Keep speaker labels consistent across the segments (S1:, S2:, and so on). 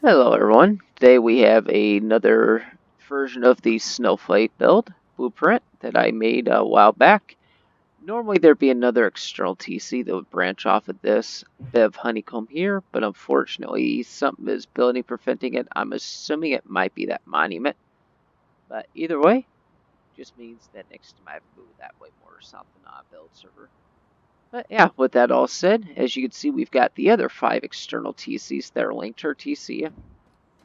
S1: Hello everyone. Today we have another version of the Snowflake build blueprint that I made a while back. Normally there'd be another external TC that would branch off of this bit of honeycomb here, but unfortunately something is building preventing it. I'm assuming it might be that monument, but either way, just means that next time I have to move that way more or something on a build server. But yeah, with that all said, as you can see, we've got the other 5 external TCs that are linked to our TC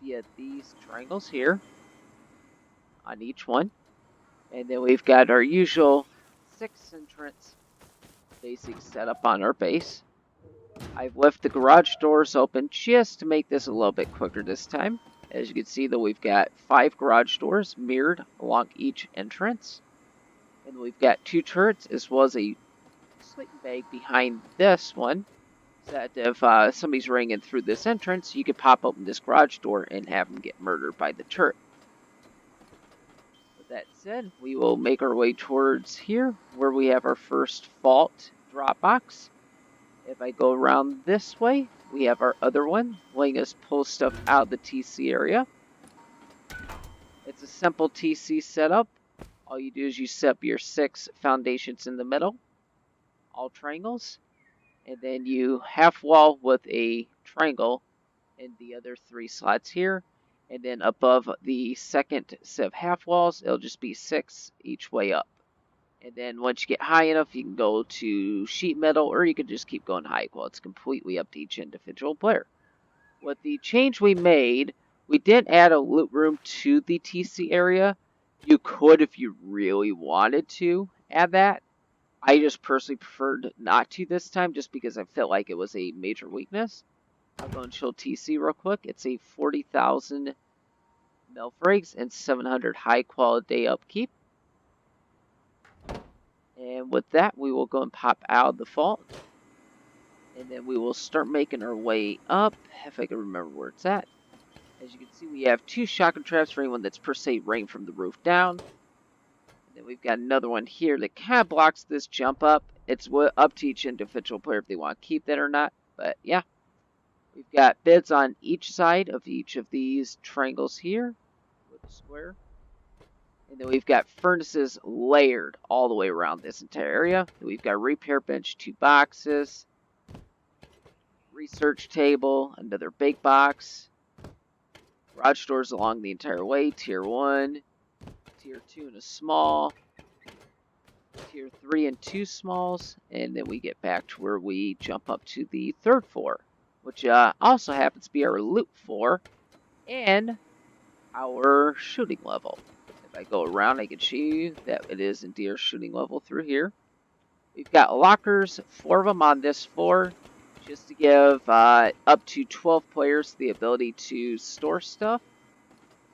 S1: via these triangles here on each one. And then we've got our usual 6 entrance basic setup on our base. I've left the garage doors open just to make this a little bit quicker this time. As you can see, though, we've got 5 garage doors mirrored along each entrance. And we've got 2 turrets as well as a sleeping bag behind this one. So that if somebody's running in through this entrance, you could pop open this garage door and have them get murdered by the turret. With that said, we will make our way towards here where we have our first vault drop box. If I go around this way, we have our other one letting us pull stuff out of the TC area. It's a simple TC setup. All you do is you set up your 6 foundations in the middle, all triangles, and then you half wall with a triangle in the other 3 slots here. And then above the second set of half walls, it'll just be 6 each way up. And then once you get high enough, you can go to sheet metal, or you can just keep going high. Well, it's completely up to each individual player. With the change we made, we didn't add a loot room to the TC area. You could if you really wanted to add that. I just personally preferred not to this time, just because I felt like it was a major weakness. I'll go and show TC real quick. It's a 40,000 mil frags and 700 high quality upkeep. And with that, we will go and pop out of the vault. And then we will start making our way up, if I can remember where it's at. As you can see, we have 2 shotgun traps for anyone that's per se raining from the roof down. And then we've got another one here that kind of blocks this jump up. It's up to each individual player if they want to keep that or not. But yeah. We've got beds on each side of each of these triangles here with a square. And then we've got furnaces layered all the way around this entire area. We've got a repair bench, 2 boxes, research table, another big box, garage doors along the entire way, tier 1, tier 2 and a small, tier 3 and 2 smalls, and then we get back to where we jump up to the 3rd floor, which also happens to be our loot floor and our shooting level. If I go around, I can show you that it is indeed our shooting level through here. We've got lockers, 4 of them on this floor, just to give up to 12 players the ability to store stuff,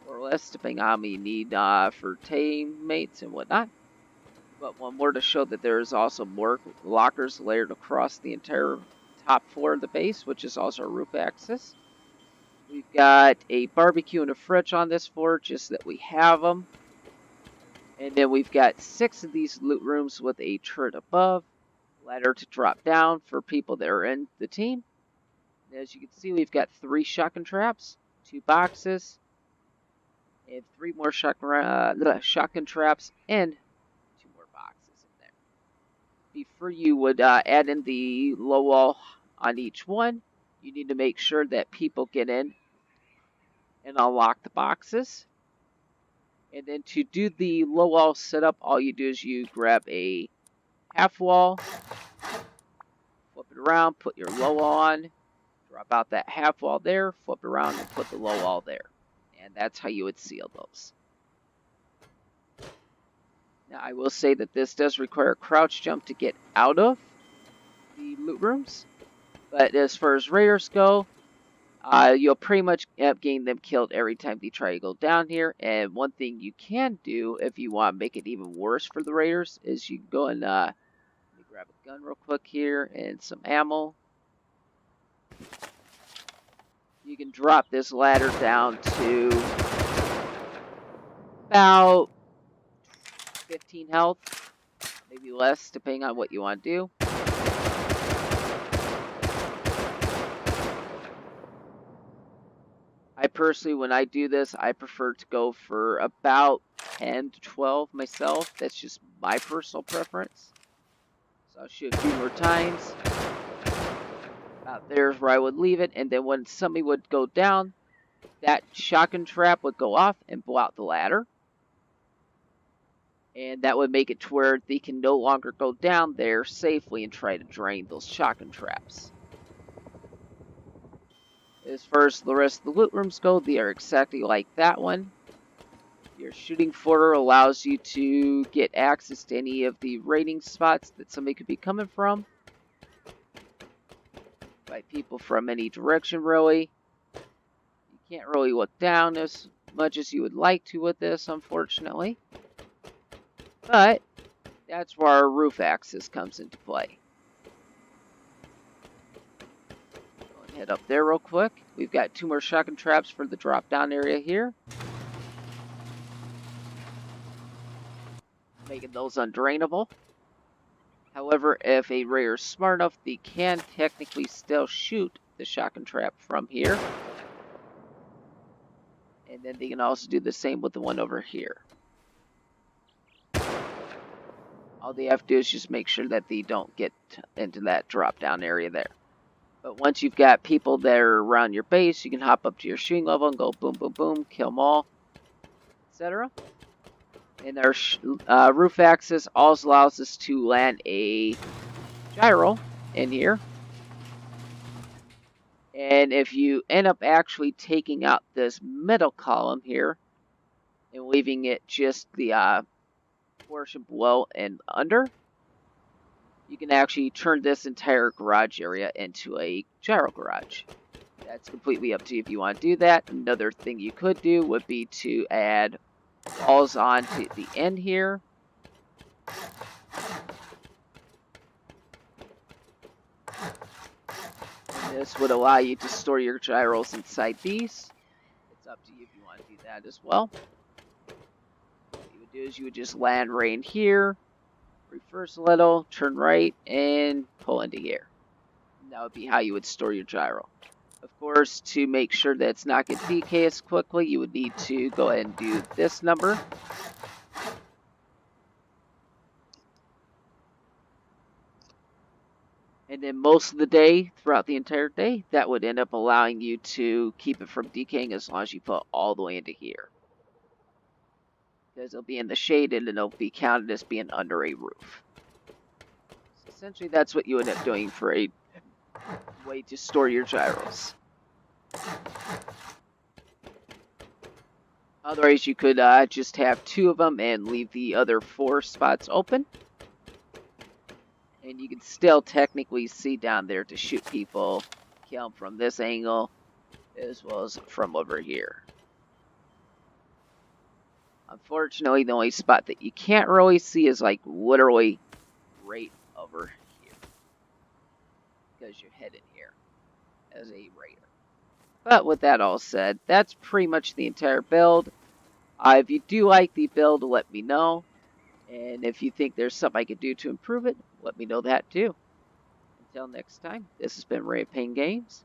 S1: or less, depending on how many you need for teammates and whatnot. But one more to show that there is also more lockers layered across the entire top floor of the base, which is also a roof access. We've got a barbecue and a fridge on this floor, just that we have them. And then we've got 6 of these loot rooms with a turret above, ladder to drop down for people that are in the team. And as you can see, we've got 3 shotgun traps, 2 boxes, and 3 more shotgun traps, and 2 more boxes in there. Before you would add in the low wall on each one, you need to make sure that people get in and unlock the boxes. And then to do the low wall setup, all you do is you grab a half wall, flip it around, put your low wall on, drop out that half wall there, flip it around, and put the low wall there. And that's how you would seal those. Now, I will say that this does require a crouch jump to get out of the loot rooms. But as far as raiders go, you'll pretty much end up getting them killed every time they try to go down here. And one thing you can do, if you want to make it even worse for the raiders, is you can go and let me grab a gun real quick here and some ammo. You can drop this ladder down to about 15 health, maybe less, depending on what you want to do. I personally, when I do this, I prefer to go for about 10 to 12 myself. That's just my personal preference. So I'll shoot a few more times. About there's where I would leave it, and then when somebody would go down, that shotgun trap would go off and blow out the ladder. And that would make it to where they can no longer go down there safely and try to drain those shotgun traps. As far as the rest of the loot rooms go, they are exactly like that one. Your shooting footer allows you to get access to any of the raiding spots that somebody could be coming from. By people from any direction, really. You can't really look down as much as you would like to with this, unfortunately. But that's where our roof access comes into play. Go and head up there real quick. We've got 2 more shotgun traps for the drop down area here. Making those undrainable. However, if a raider is smart enough, they can technically still shoot the shotgun trap from here. And then they can also do the same with the one over here. All they have to do is just make sure that they don't get into that drop down area there. But once you've got people that are around your base, you can hop up to your shooting level and go boom, boom, boom, kill them all, etc. And our roof access also allows us to land a gyro in here. And if you end up actually taking out this middle column here and leaving it just the portion below and under, you can actually turn this entire garage area into a gyro garage. That's completely up to you if you want to do that. Another thing you could do would be to add walls onto the end here. And this would allow you to store your gyros inside these. It's up to you if you want to do that as well. What you would do is you would just land right in here, reverse a little, turn right, and pull into here. And that would be how you would store your gyro. Of course, to make sure that it's not going to decay as quickly, you would need to go ahead and do this number. And then most of the day, throughout the entire day, that would end up allowing you to keep it from decaying as long as you put all the way into here. Because it'll be in the shade and then it'll be counted as being under a roof. So essentially, that's what you end up doing for a way to store your gyros. Otherwise, you could just have 2 of them and leave the other 4 spots open. And you can still technically see down there to shoot people, kill them from this angle, as well as from over here. Unfortunately, the only spot that you can't really see is like literally right over here. Because you're heading here as a raider. But with that all said, that's pretty much the entire build. If you do like the build, let me know. And if you think there's something I could do to improve it, let me know that too. Until next time, this has been Ray of Pain Games.